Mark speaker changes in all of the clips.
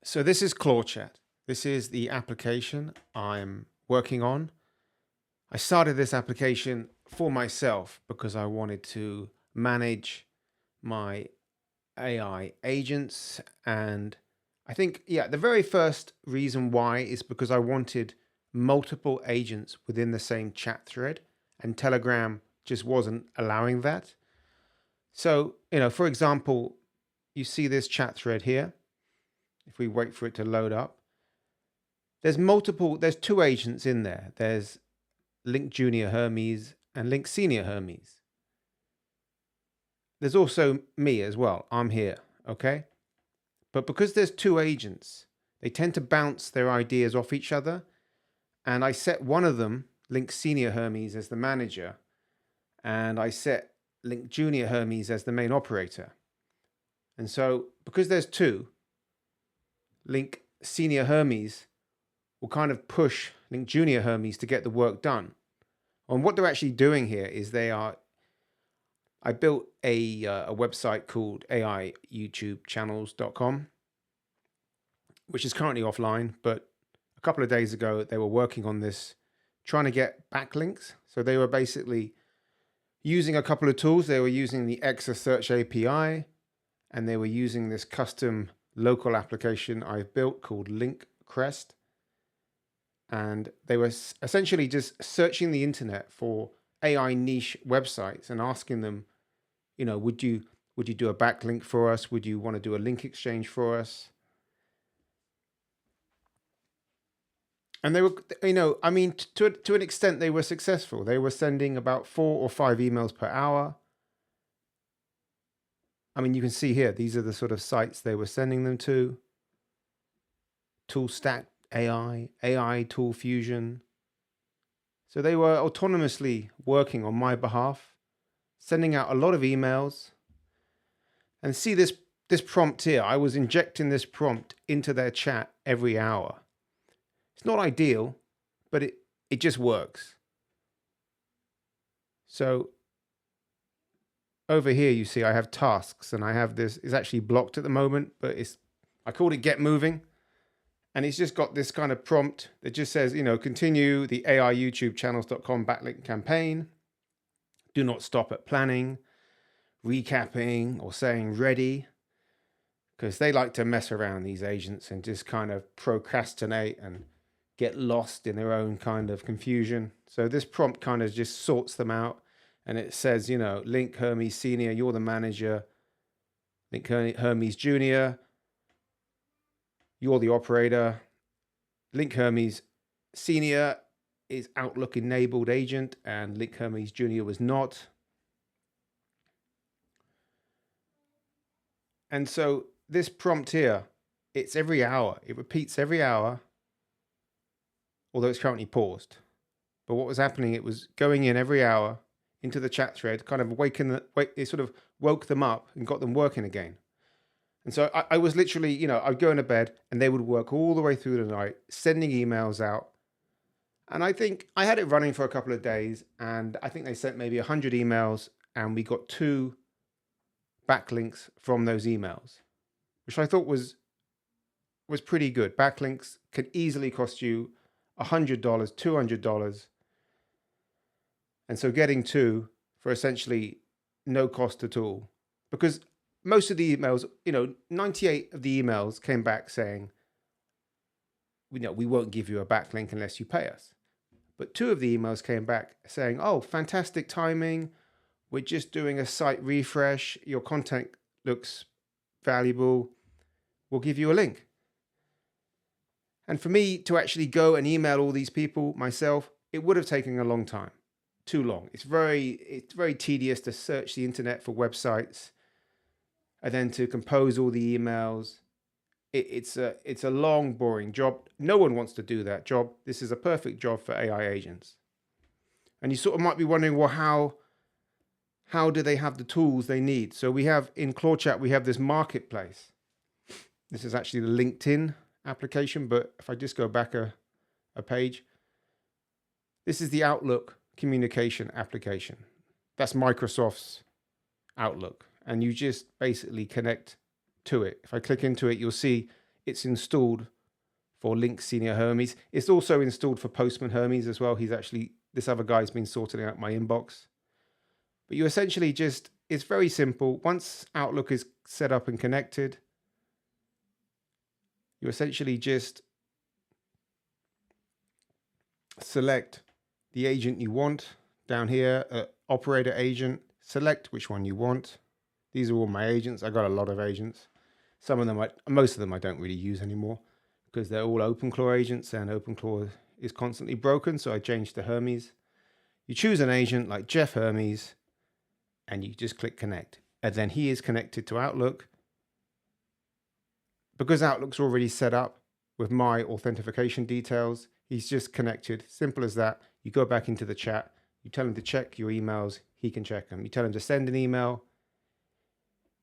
Speaker 1: So this is ClawChat. This is the application I'm working on. I started this application for myself because I wanted to manage my AI agents. And I think, yeah, the very first reason why is because I wanted multiple agents within the same chat thread, and Telegram just wasn't allowing that. So, for example, you see this chat thread here. If we wait for it to load up, there's two agents in there. There's Link Junior Hermes and Link Senior Hermes. There's also me as well. I'm here, okay? But because there's two agents, they tend to bounce their ideas off each other. And I set one of them, Link Senior Hermes, as the manager. And I set Link Junior Hermes as the main operator. And so because there's two, Link Senior Hermes will kind of push Link Junior Hermes to get the work done. And what they're actually doing here is I built a website called AIYouTubeChannels.com, which is currently offline, but a couple of days ago, they were working on this, trying to get backlinks. So they were basically using a couple of tools. They were using the Exa Search API, and they were using this custom local application I've built called LinkCrest. And they were essentially just searching the internet for AI niche websites and asking them, would you do a backlink for us? Would you want to do a link exchange for us? And they were, to an extent, they were successful. They were sending about 4 or 5 emails per hour. I mean, you can see here, these are the sort of sites they were sending them to. Toolstack AI, AI Tool Fusion. So they were autonomously working on my behalf, sending out a lot of emails. And see this prompt here. I was injecting this prompt into their chat every hour. It's not ideal, but it just works. So over here, you see I have tasks, and I have this. It's actually blocked at the moment, but I called it Get Moving. And it's just got this kind of prompt that just says, continue the AIYouTubeChannels.com backlink campaign. Do not stop at planning, recapping, or saying ready. Because they like to mess around, these agents, and just kind of procrastinate and get lost in their own kind of confusion. So this prompt kind of just sorts them out. And it says, Link Hermes Senior, you're the manager. Link Hermes Junior, you're the operator. Link Hermes Senior is Outlook enabled agent, and Link Hermes Junior was not. And so this prompt here, it's every hour. It repeats every hour, although it's currently paused. But what was happening, it was going in every hour into the chat thread, kind of it sort of woke them up and got them working again. And so I was literally, I'd go into bed and they would work all the way through the night, sending emails out. And I think I had it running for a couple of days, and I think they sent maybe 100 emails, and we got 2 backlinks from those emails, which I thought was pretty good. Backlinks can easily cost you $100, $200. And so getting 2 for essentially no cost at all, because most of the emails, 98 of the emails came back saying, we won't give you a backlink unless you pay us. But 2 of the emails came back saying, oh, fantastic timing. We're just doing a site refresh. Your content looks valuable. We'll give you a link. And for me to actually go and email all these people myself, it would have taken a long time, too long. It's very tedious to search the internet for websites, and then to compose all the emails. It's a long, boring job. No one wants to do that job. This is a perfect job for AI agents. And you sort of might be wondering, well, how do they have the tools they need? So we have in ClawChat, we have this marketplace. This is actually the LinkedIn application, but if I just go back a page, this is the Outlook communication application. That's Microsoft's Outlook. And you just basically connect to it. If I click into it, you'll see it's installed for Link Senior Hermes. It's also installed for Postman Hermes as well. This other guy's been sorting out my inbox. But you essentially it's very simple. Once Outlook is set up and connected, you essentially just select the agent you want down here, operator agent, select which one you want. These are all my agents. I got a lot of agents. Most of them I don't really use anymore because they're all OpenClaw agents, and OpenClaw is constantly broken. So I changed to Hermes. You choose an agent like Jeff Hermes and you just click connect. And then he is connected to Outlook. Because Outlook's already set up with my authentication details, he's just connected. Simple as that. You go back into the chat. You tell him to check your emails. He can check them. You tell him to send an email.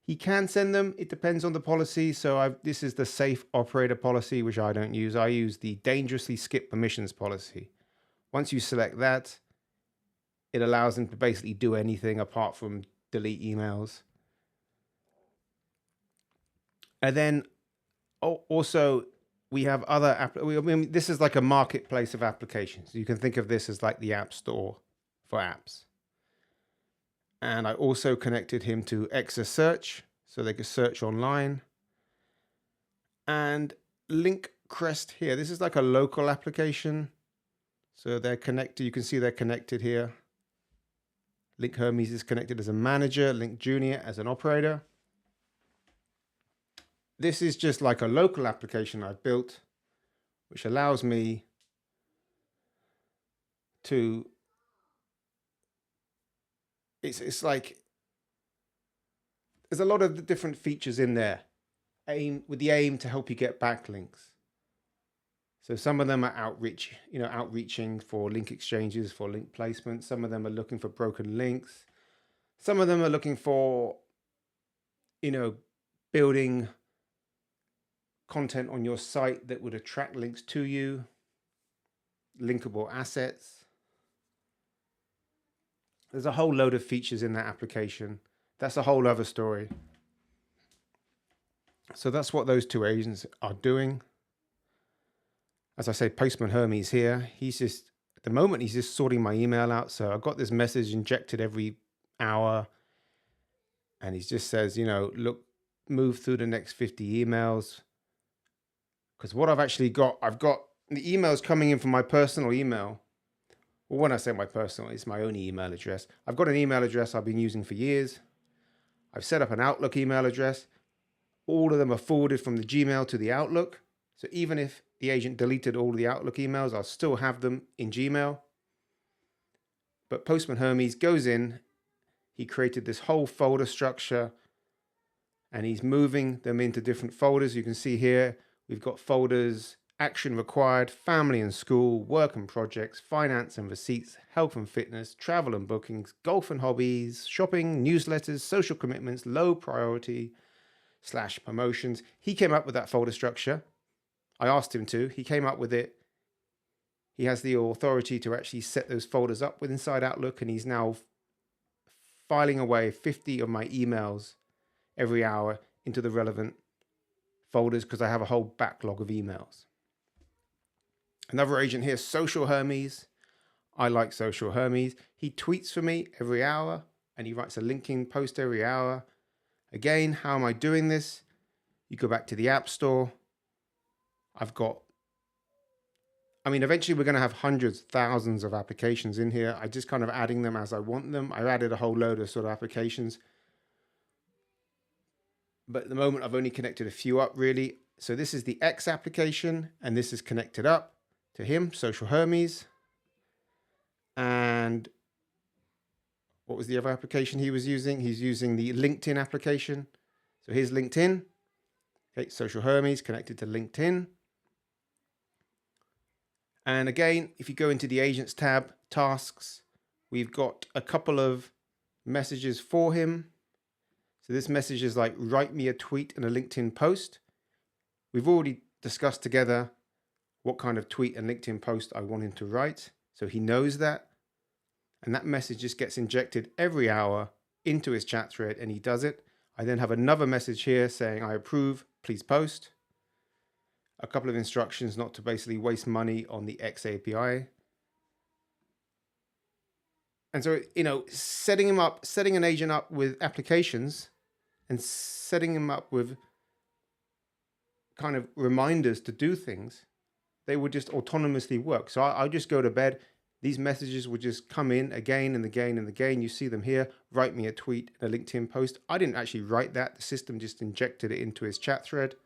Speaker 1: He can send them. It depends on the policy. So this is the safe operator policy, which I don't use. I use the dangerously skip permissions policy. Once you select that, it allows them to basically do anything apart from delete emails. And then also we have this is like a marketplace of applications. You can think of this as like the App Store for apps. And I also connected him to Exa Search so they could search online. And Link Crest here. This is like a local application. So they're connected. You can see they're connected here. Link Hermes is connected as a manager, Link Junior as an operator. This is just like a local application I've built, which allows me to, it's like, there's a lot of different features in there, with the aim to help you get backlinks. So some of them are outreaching for link exchanges, for link placement. Some of them are looking for broken links. Some of them are looking for, building content on your site that would attract links to you, linkable assets. There's a whole load of features in that application. That's a whole other story. So that's what those two agents are doing. As I say, Postman Hermes here, at the moment, he's just sorting my email out. So I've got this message injected every hour. And he just says, look, move through the next 50 emails. Because what I've got the emails coming in from my personal email. Well, when I say my personal, it's my own email address. I've got an email address I've been using for years. I've set up an Outlook email address. All of them are forwarded from the Gmail to the Outlook. So even if the agent deleted all of the Outlook emails, I'll still have them in Gmail. But Postman Hermes goes in, he created this whole folder structure, and he's moving them into different folders. You can see here, we've got folders, action required, family and school, work and projects, finance and receipts, health and fitness, travel and bookings, golf and hobbies, shopping, newsletters, social commitments, low priority / promotions. He came up with that folder structure. I asked him to. He came up with it. He has the authority to actually set those folders up with inside Outlook, and he's now filing away 50 of my emails every hour into the relevant folders because I have a whole backlog of emails. Another agent here, Social Hermes. I like Social Hermes. He tweets for me every hour and he writes a linking post every hour. Again, how am I doing this? You go back to the App Store. Eventually we're going to have hundreds, thousands of applications in here. I just kind of adding them as I want them. I've added a whole load of sort of applications. But at the moment, I've only connected a few up really. So this is the X application, and this is connected up to him, Social Hermes. And what was the other application he was using? He's using the LinkedIn application. So here's LinkedIn. Okay, Social Hermes connected to LinkedIn. And again, if you go into the Agents tab, Tasks, we've got a couple of messages for him. So this message is like, write me a tweet and a LinkedIn post. We've already discussed together what kind of tweet and LinkedIn post I want him to write. So he knows that. And that message just gets injected every hour into his chat thread, and he does it. I then have another message here saying, I approve, please post. a couple of instructions not to basically waste money on the X API. And so, setting an agent up with applications and setting him up with kind of reminders to do things, they would just autonomously work. So I just go to bed. These messages would just come in again and again and again. You see them here. Write me a tweet, a LinkedIn post. I didn't actually write that. The system just injected it into his chat thread.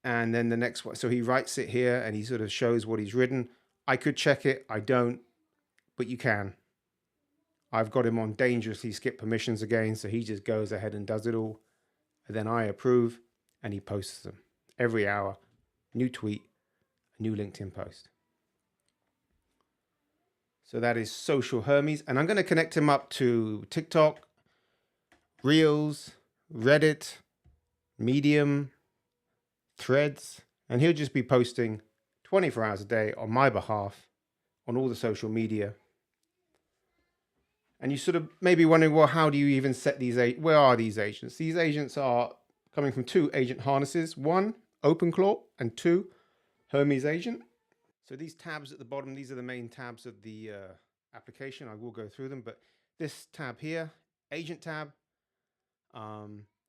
Speaker 1: And then the next one. So he writes it here and he sort of shows what he's written. I could check it. I don't, but you can. I've got him on dangerously skip permissions again. So he just goes ahead and does it all. And then I approve and he posts them every hour. New tweet, a new LinkedIn post. So that is Social Hermes. And I'm going to connect him up to TikTok, Reels, Reddit, Medium, Threads. And he'll just be posting 24 hours a day on my behalf on all the social media. And you sort of maybe wondering, well, how do you even set these? Where are these agents? These agents are coming from 2 agent harnesses. 1, OpenClaw, and 2, Hermes agent. So these tabs at the bottom, these are the main tabs of the application. I will go through them, but this tab here, agent tab,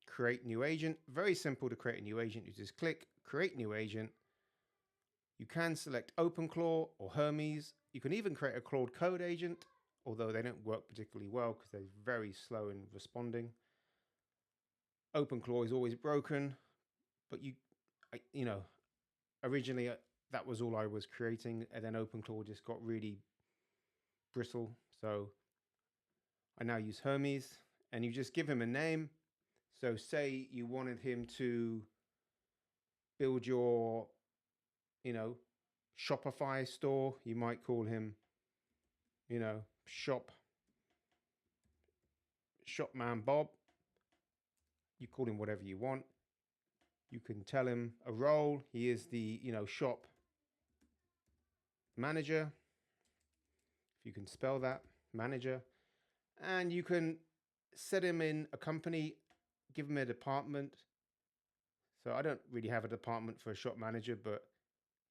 Speaker 1: create new agent. Very simple to create a new agent. You just click create new agent. You can select OpenClaw or Hermes. You can even create a Claude Code agent, although they don't work particularly well because they're very slow in responding. OpenClaw is always broken, but originally that was all I was creating, and then OpenClaw just got really brittle. So I now use Hermes, and you just give him a name. So say you wanted him to build your, Shopify store. You might call him, Shopman Bob. You call him whatever you want. You can tell him a role. He is the, shop manager. If you can spell that, manager. And you can set him in a company, give him a department. So I don't really have a department for a shop manager, but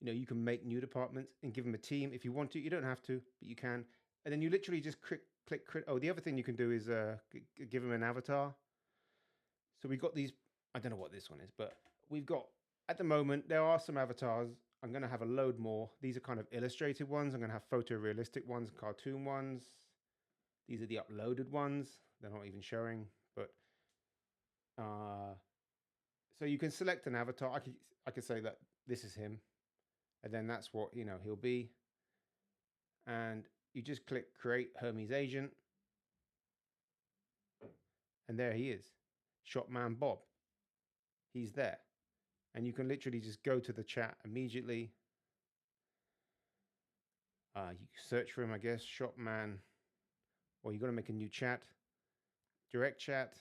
Speaker 1: you can make new departments and give him a team if you want to. You don't have to, but you can. And then you literally just click. Oh, the other thing you can do is give him an avatar. So we've got these. I don't know what this one is, but we've got, at the moment, there are some avatars. I'm going to have a load more. These are kind of illustrated ones. I'm going to have photorealistic ones, cartoon ones. These are the uploaded ones. They're not even showing, but so you can select an avatar. I could say that this is him, and then that's what he'll be. And you just click create Hermes agent, and there he is, Shopman Bob. He's there, and you can literally just go to the chat immediately. You search for him, I guess, Shopman, or you got to make a new chat, direct chat,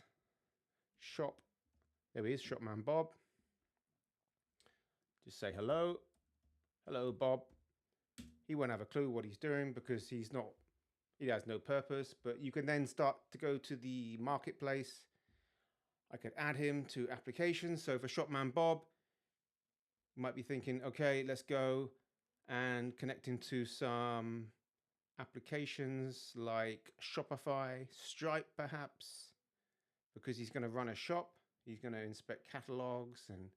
Speaker 1: shop. There he is, Shopman Bob. Just say hello, Bob. He won't have a clue what he's doing because he has no purpose. But you can then start to go to the marketplace. I could add him to applications. So for Shopman Bob, you might be thinking, okay, let's go and connect him to some applications like Shopify, Stripe perhaps, because he's going to run a shop. He's going to inspect catalogs and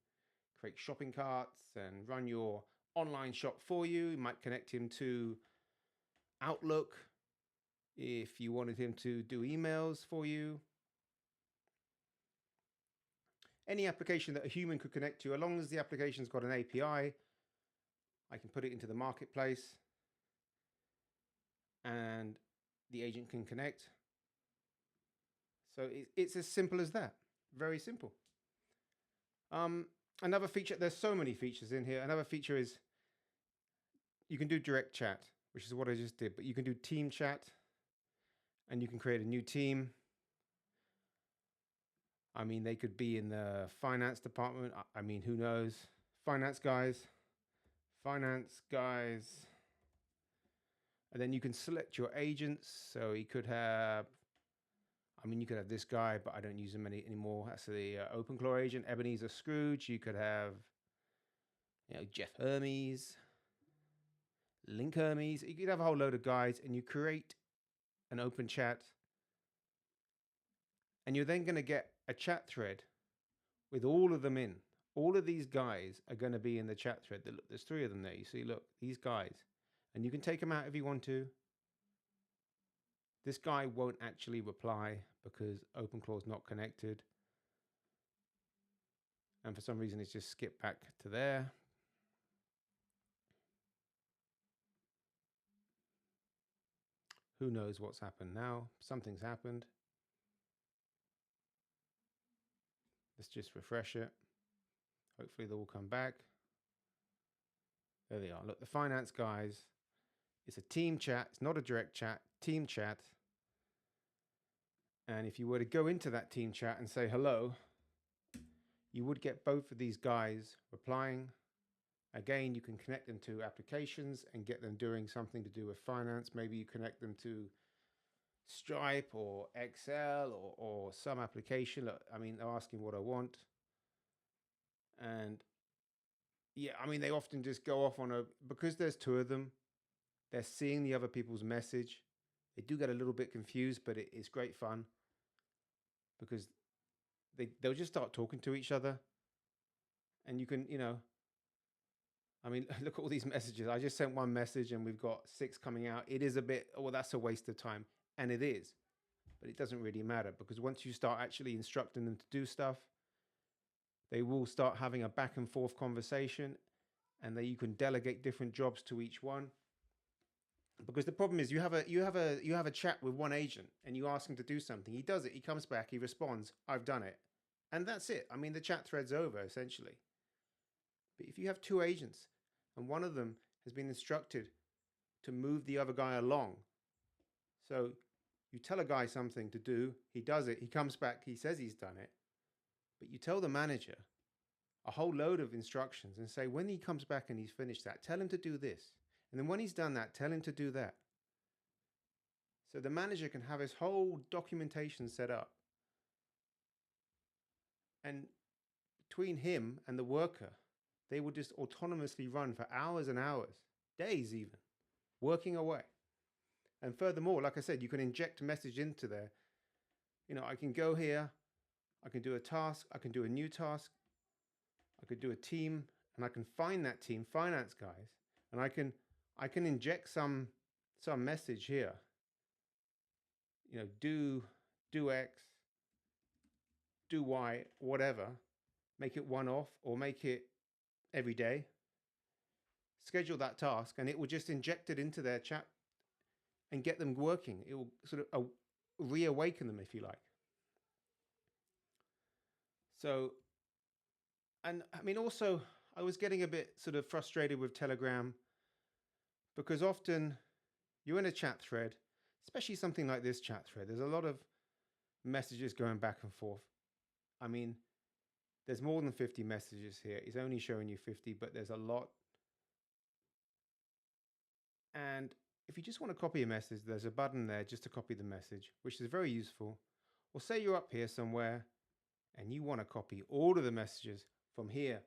Speaker 1: create shopping carts and run your online shop for you. You might connect him to Outlook if you wanted him to do emails for you. Any application that a human could connect to, as long as the application's got an API, I can put it into the marketplace and the agent can connect. So it's as simple as that. Very simple. Another feature, there's so many features in here. Another feature is you can do direct chat, which is what I just did, but you can do team chat and you can create a new team. I mean, they could be in the finance department. I mean, who knows? Finance guys. And then you can select your agents. So you could have, I mean, you could have this guy, but I don't use him anymore. That's the OpenClaw agent, Ebenezer Scrooge. You could have, Jeff Hermes, Link Hermes. You could have a whole load of guys, and you create an open chat, and you're then going to get a chat thread with all of them in. All of these guys are going to be in the chat thread. Look, there's 3 of them there. You see, look, these guys. And you can take them out if you want to. This guy won't actually reply because OpenClaw is not connected. And for some reason, it's just skipped back to there. Who knows what's happened now? Something's happened. Let's just refresh it. Hopefully they'll all come back. There they are. Look, the finance guys. It's a team chat. It's not a direct chat. Team chat. And if you were to go into that team chat and say hello, you would get both of these guys replying. Again, you can connect them to applications and get them doing something to do with finance. Maybe you connect them to Stripe or Excel or some application. Look, I mean, they're asking what I want. And yeah, I mean, they often just go off on because there's 2 of them, they're seeing the other people's message. They do get a little bit confused, but it's great fun because they'll just start talking to each other. And you can, I mean, look at all these messages. I just sent 1 message and we've got 6 coming out. It is a bit, well, that's a waste of time. And it is, but it doesn't really matter because once you start actually instructing them to do stuff, they will start having a back and forth conversation, and that you can delegate different jobs to each one. Because the problem is you have a chat with one agent and you ask him to do something. He does it. He comes back. He responds, "I've done it," and that's it. I mean, the chat thread's over essentially. But if you have 2 agents and one of them has been instructed to move the other guy along, so you tell a guy something to do, he does it. He comes back. He says he's done it. But you tell the manager a whole load of instructions and say, when he comes back and he's finished that, tell him to do this. And then when he's done that, tell him to do that. So the manager can have his whole documentation set up. And between him and the worker, they will just autonomously run for hours and hours, days even, working away. And furthermore, like I said, you can inject message into there. I can go here, I can do a task, I can do a new task, I could do a team, and I can find that team, finance guys, and I can inject some message here. Do X, do Y, whatever. Make it one-off or make it every day. Schedule that task, and it will just inject it into their chat and get them working. It will sort of reawaken them, if you like. So, and I mean, also, I was getting a bit sort of frustrated with Telegram because often you're in a chat thread, especially something like this chat thread. There's a lot of messages going back and forth. I mean, there's more than 50 messages here. It's only showing you 50, but there's a lot. And if you just want to copy a message, there's a button there just to copy the message, which is very useful. Or say you're up here somewhere and you want to copy all of the messages from here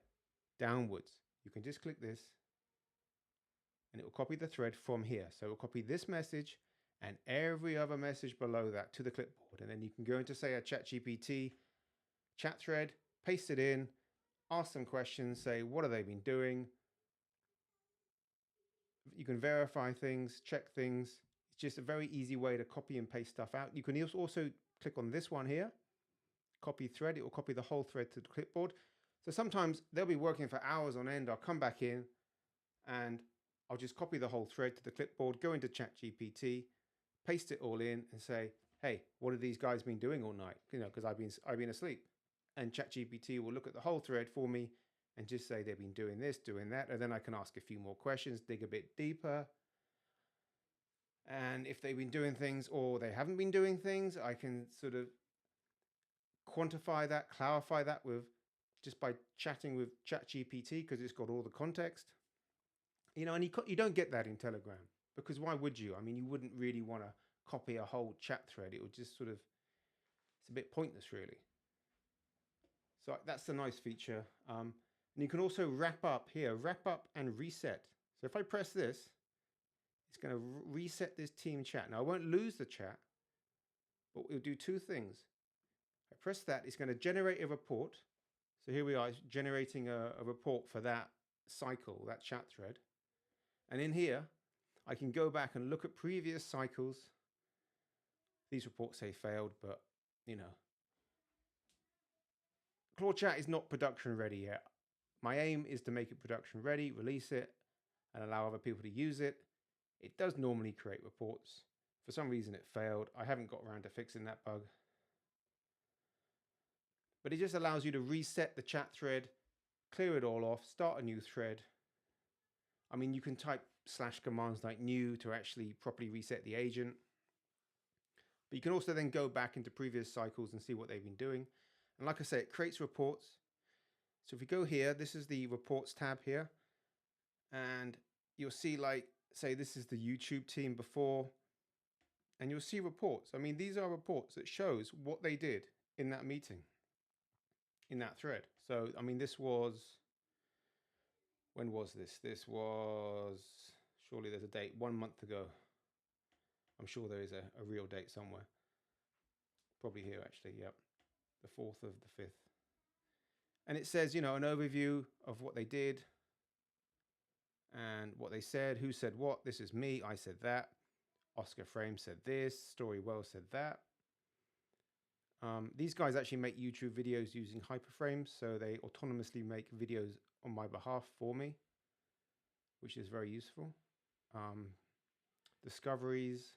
Speaker 1: downwards. You can just click this and it will copy the thread from here. So it will copy this message and every other message below that to the clipboard. And then you can go into, say, a ChatGPT chat thread, paste it in, ask them questions, say, what have they been doing? You can verify things, check things. It's just a very easy way to copy and paste stuff out. You can also click on this one here, copy thread. It will copy the whole thread to the clipboard. So sometimes they'll be working for hours on end. I'll come back in and I'll just copy the whole thread to the clipboard, go into ChatGPT, paste it all in and say, hey, what have these guys been doing all night? Because I've been asleep. And ChatGPT will look at the whole thread for me and just say they've been doing this, doing that. And then I can ask a few more questions, dig a bit deeper. And if they've been doing things or they haven't been doing things, I can sort of quantify that, clarify that just by chatting with ChatGPT because it's got all the context. And you don't get that in Telegram because why would you? I mean, you wouldn't really want to copy a whole chat thread. It would just sort of it's a bit pointless, really. So that's the nice feature. And you can also wrap up here, wrap up and reset. So if I press this, it's going to reset this team chat. Now I won't lose the chat, but we'll do two things. I press that, it's going to generate a report. So here we are, generating a report for that cycle, that chat thread. And in here, I can go back and look at previous cycles. These reports say failed, but you know, ClawChat is not production ready yet. My aim is to make it production ready, release it, and allow other people to use it. It does normally create reports. For some reason it failed. I haven't got around to fixing that bug. But it just allows you to reset the chat thread, clear it all off, start a new thread. I mean, you can type / commands like new to actually properly reset the agent. But you can also then go back into previous cycles and see what they've been doing. And like I say, it creates reports. So if we go here, this is the reports tab here. And you'll see, like, say this is the YouTube team before. And you'll see reports. I mean, these are reports that shows what they did in that meeting, in that thread. So, I mean, this was, when was this? This was, surely there's a date, 1 month ago. I'm sure there is a real date somewhere. Probably here, actually, yep. The 4th of the 5th. And it says, you know, an overview of what they did and what they said, who said what. This is me, I said that. Oscar Frame said this, Storywell said that. These guys actually make YouTube videos using hyperframes, so they autonomously make videos on my behalf for me, which is very useful. Discoveries,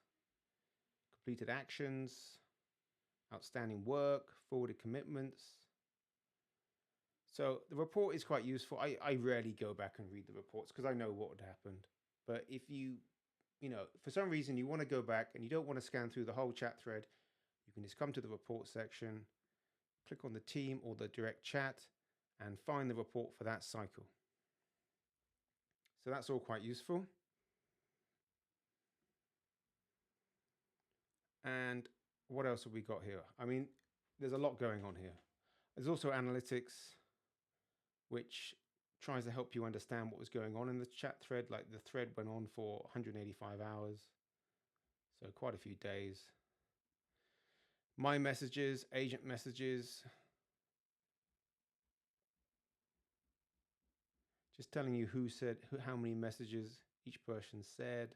Speaker 1: completed actions, outstanding work, forwarded commitments. So the report is quite useful. I rarely go back and read the reports because I know what would happen. But if you know, for some reason you want to go back and you don't want to scan through the whole chat thread, you can just come to the report section, click on the team or the direct chat and find the report for that cycle. So that's all quite useful. And what else have we got here? I mean, there's a lot going on here. There's also analytics, which tries to help you understand what was going on in the chat thread. Like the thread went on for 185 hours. So quite a few days. My messages, agent messages. Just telling you who said, how many messages each person said.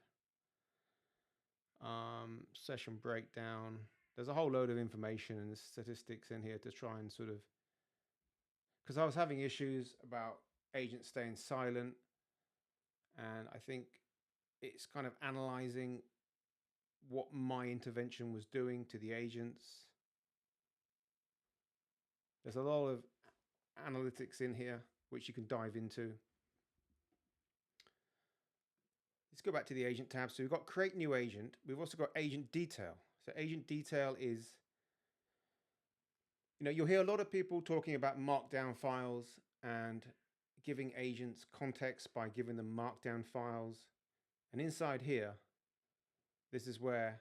Speaker 1: Session breakdown. There's a whole load of information and statistics in here to try and sort of, because I was having issues about agents staying silent, and I think it's kind of analyzing what my intervention was doing to the agents. There's a lot of analytics in here which you can dive into. Let's go back to the agent tab. So we've got create new agent. We've also got agent detail. So agent detail is, you know, you'll hear a lot of people talking about markdown files and giving agents context by giving them markdown files. And inside here, this is where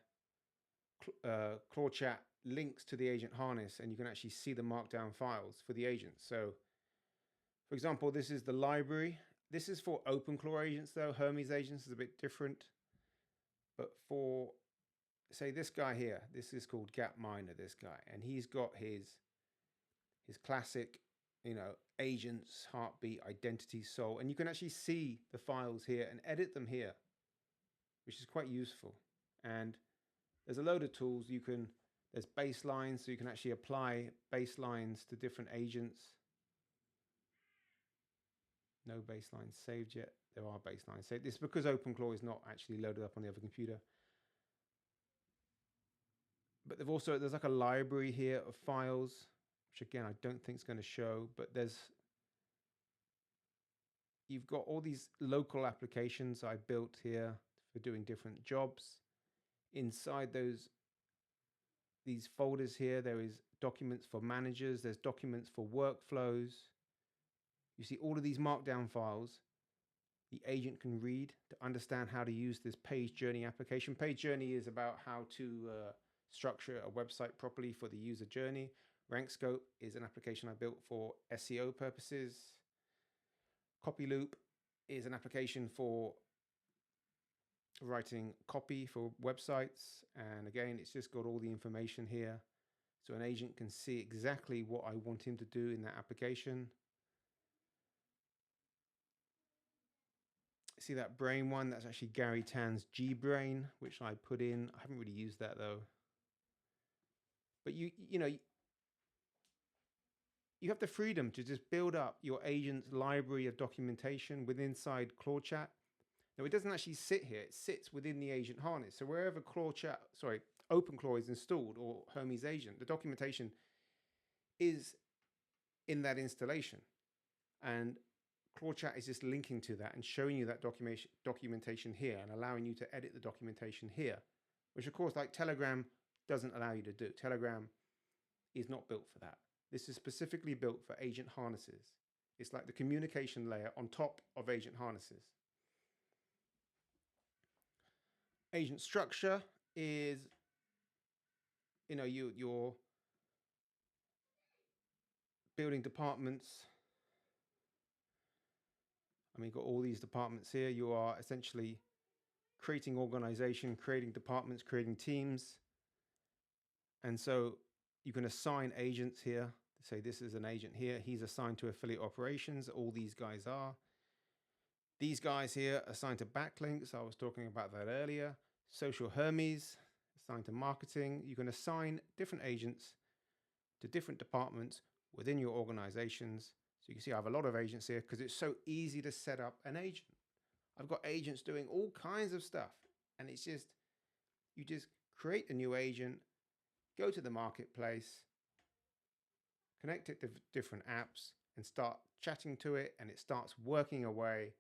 Speaker 1: ClawChat links to the agent harness, and you can actually see the markdown files for the agents. So for example, this is the library. This is for OpenClaw agents though. Hermes agents is a bit different. But for, say, this guy here, this is called Gap Miner, this guy. And he's got his classic, you know, agents, heartbeat, identity, soul. And you can actually see the files here and edit them here, which is quite useful. And there's a load of tools. There's baselines, so you can actually apply baselines to different agents. No baselines saved yet. There are baselines saved. This is because OpenClaw is not actually loaded up on the other computer. But there's like a library here of files, which again, I don't think is going to show, but you've got all these local applications I built here for doing different jobs. Inside these folders here, there is documents for managers. There's documents for workflows. You see all of these markdown files the agent can read to understand how to use this page journey application. Page journey is about how to structure a website properly for the user journey. Rank Scope is an application I built for SEO purposes. Copy Loop is an application for writing copy for websites. And again, it's just got all the information here. So an agent can see exactly what I want him to do in that application. See that brain one? That's actually Gary Tan's G-Brain, which I put in. I haven't really used that though. But you know, you have the freedom to just build up your agent's library of documentation within inside ClawChat. Now it doesn't actually sit here, it sits within the agent harness. So wherever OpenClaw is installed, or Hermes agent, the documentation is in that installation. And ClawChat is just linking to that and showing you that documentation here and allowing you to edit the documentation here, which of course, like Telegram doesn't allow you to do. Telegram is not built for that. This is specifically built for agent harnesses. It's like the communication layer on top of agent harnesses. Agent structure is, you know, you're building departments. I mean, you've got all these departments here. You are essentially creating organization, creating departments, creating teams. And so you can assign agents here. Say this is an agent here. He's assigned to affiliate operations. All these guys are. These guys here assigned to backlinks. I was talking about that earlier. Social Hermes assigned to marketing. You can assign different agents to different departments within your organizations. So you can see I have a lot of agents here because it's so easy to set up an agent. I've got agents doing all kinds of stuff, and it's just, you just create a new agent, go to the marketplace, connect it to different apps and start chatting to it, and it starts working away.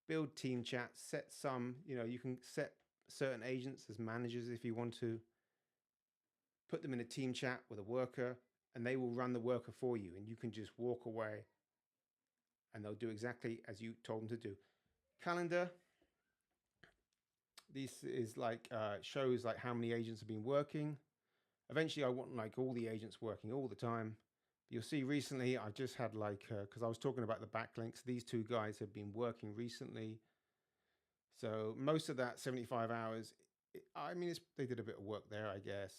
Speaker 1: Build team chats, set some, you know, you can set certain agents as managers if you want to. Put them in a team chat with a worker and they will run the worker for you, and you can just walk away and they'll do exactly as you told them to do. Calendar. This is like, shows like how many agents have been working. Eventually I want like all the agents working all the time. You'll see recently I've just had like, because I was talking about the backlinks, these two guys have been working recently. So most of that 75 hours, I mean, they did a bit of work there, I guess,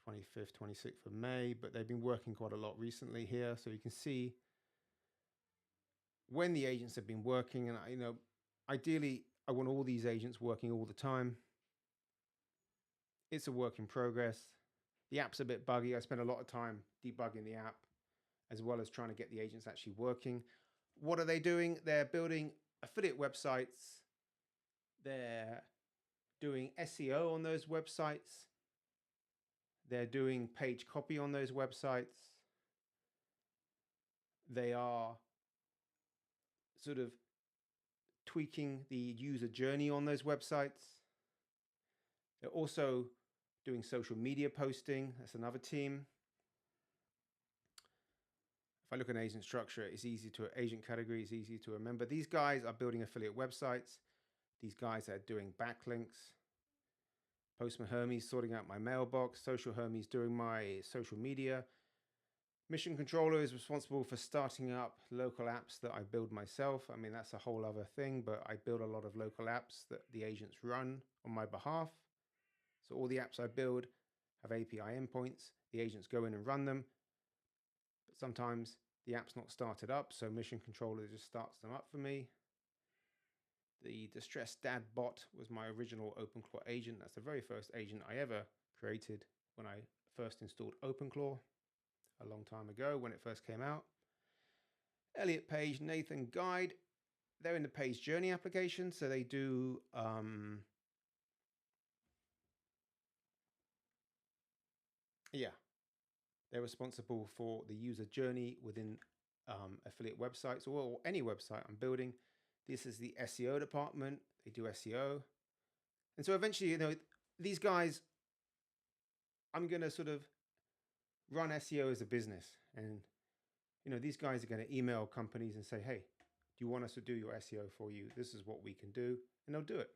Speaker 1: 25th, 26th of May, but they've been working quite a lot recently here. So you can see when the agents have been working, and you know, ideally I want all these agents working all the time. It's a work in progress. The app's a bit buggy. I spent a lot of time debugging the app, as well as trying to get the agents actually working. What are they doing? They're building affiliate websites. They're doing SEO on those websites. They're doing page copy on those websites. They are sort of tweaking the user journey on those websites. They're also doing social media posting. That's another team. If I look at an agent structure, it's easy to, agent category is easy to remember. These guys are building affiliate websites. These guys are doing backlinks. Postman Hermes sorting out my mailbox. Social Hermes doing my social media. Mission Controller is responsible for starting up local apps that I build myself. I mean, that's a whole other thing, but I build a lot of local apps that the agents run on my behalf. So all the apps I build have API endpoints. The agents go in and run them. But sometimes the app's not started up, so Mission Controller just starts them up for me. The Distressed Dad bot was my original OpenClaw agent. That's the very first agent I ever created when I first installed OpenClaw a long time ago when it first came out. Elliot Page, Nathan Guide. They're in the page journey application, so they do they're responsible for the user journey within affiliate websites or any website I'm building. This is the SEO department. They do SEO. And so eventually, you know, these guys, I'm going to sort of run SEO as a business. And, you know, these guys are going to email companies and say, hey, do you want us to do your SEO for you? This is what we can do. And they'll do it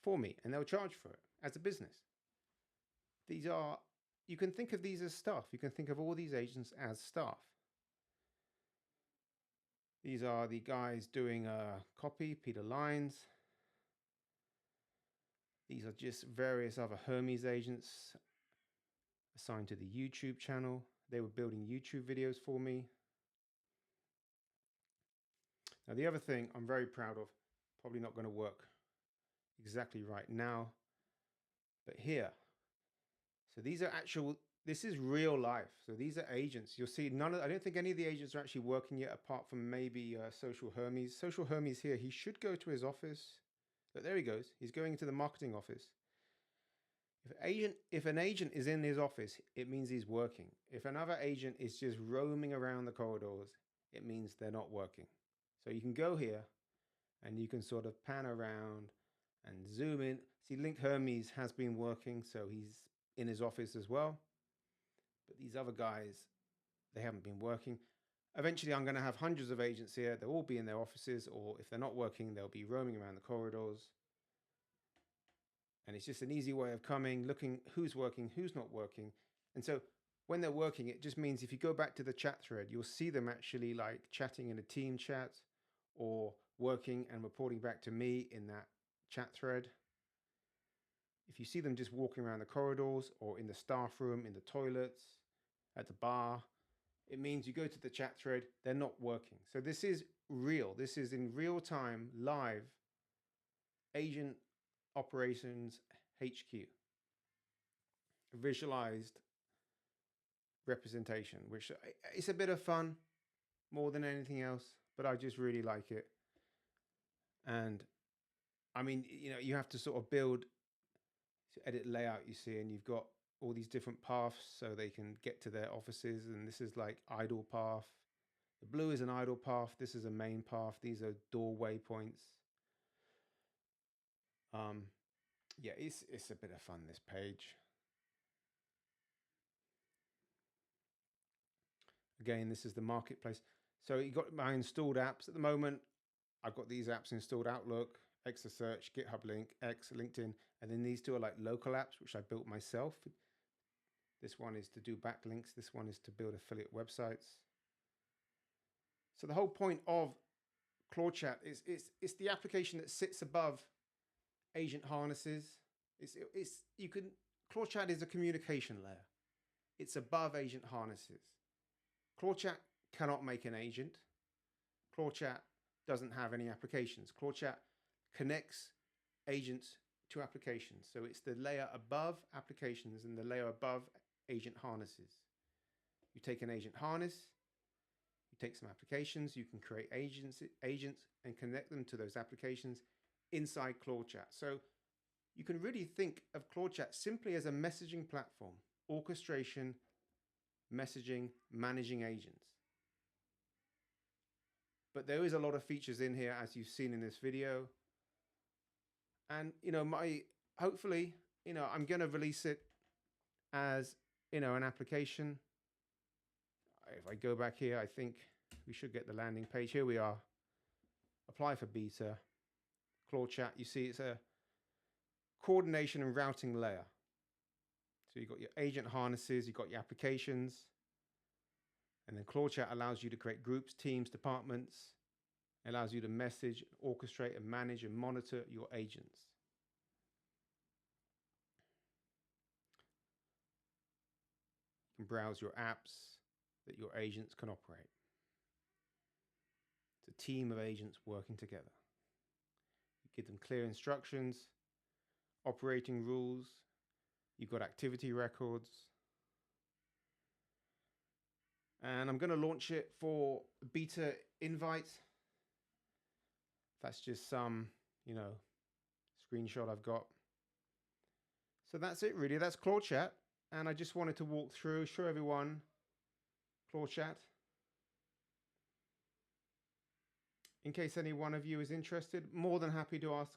Speaker 1: for me and they'll charge for it as a business. These are, you can think of these as staff. You can think of all these agents as staff. These are the guys doing copy, Peter Lines. These are just various other Hermes agents assigned to the YouTube channel. They were building YouTube videos for me. Now, the other thing I'm very proud of, probably not going to work exactly right now, but here. So these are actual, this is real life. So these are agents. You'll see none of, I don't think any of the agents are actually working yet, apart from maybe Social Hermes. Social Hermes here, he should go to his office. But there he goes. He's going into the marketing office. If an agent is in his office, it means he's working. If another agent is just roaming around the corridors, it means they're not working. So you can go here and you can sort of pan around and zoom in. See, Linked Hermes has been working, so he's in his office as well. But these other guys, they haven't been working. Eventually, I'm going to have hundreds of agents here. They'll all be in their offices, or if they're not working, they'll be roaming around the corridors. And it's just an easy way of coming, looking who's working, who's not working. And so when they're working, it just means if you go back to the chat thread, you'll see them actually like chatting in a team chat or working and reporting back to me in that chat thread. If you see them just walking around the corridors or in the staff room, in the toilets, at the bar, it means you go to the chat thread, they're not working. So this is real. This is in real time, live, agent operations HQ, visualized representation, which it's a bit of fun more than anything else, but I just really like it. And I mean, you know, you have to sort of build, edit layout, you see, and you've got all these different paths so they can get to their offices. And this is like idle path. The blue is an idle path. This is a main path. These are doorway points. Yeah, it's a bit of fun, this page. Again, this is the marketplace. So you got my installed apps at the moment. I've got these apps installed: Outlook, Exa Search, GitHub Link, X, LinkedIn, and then these two are like local apps, which I built myself. This one is to do backlinks. This one is to build affiliate websites. So the whole point of ClawChat is it's the application that sits above agent harnesses. ClawChat is a communication layer. It's above agent harnesses. ClawChat cannot make an agent. ClawChat doesn't have any applications. ClawChat connects agents to applications. So it's the layer above applications and the layer above agent harnesses. You take an agent harness, you take some applications, you can create agents and connect them to those applications inside ClawChat. So you can really think of ClawChat simply as a messaging platform, orchestration, messaging, managing agents. But there is a lot of features in here, as you've seen in this video. And, you know, hopefully, you know, I'm going to release it as, you know, an application. If I go back here, I think we should get the landing page. Here we are. Apply for beta. ClawChat, you see it's a coordination and routing layer. So you've got your agent harnesses, you've got your applications, and then ClawChat allows you to create groups, teams, departments. It allows you to message, orchestrate, and manage and monitor your agents. You can browse your apps that your agents can operate. It's a team of agents working together. You give them clear instructions, operating rules. You've got activity records. And I'm going to launch it for beta invite. That's just some, you know, screenshot I've got. So that's it really. That's ClawChat. And I just wanted to walk through, show everyone ClawChat. In case any one of you is interested, more than happy to ask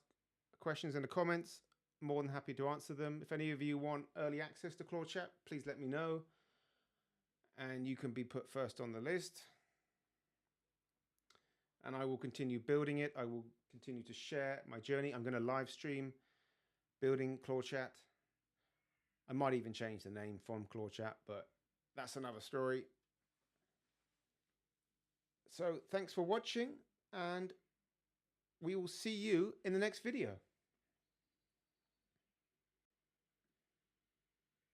Speaker 1: questions in the comments. More than happy to answer them. If any of you want early access to ClawChat, please let me know. And you can be put first on the list. And I will continue building it. I will continue to share my journey. I'm going to live stream building ClawChat. I might even change the name from ClawChat, but that's another story. So thanks for watching, and we will see you in the next video.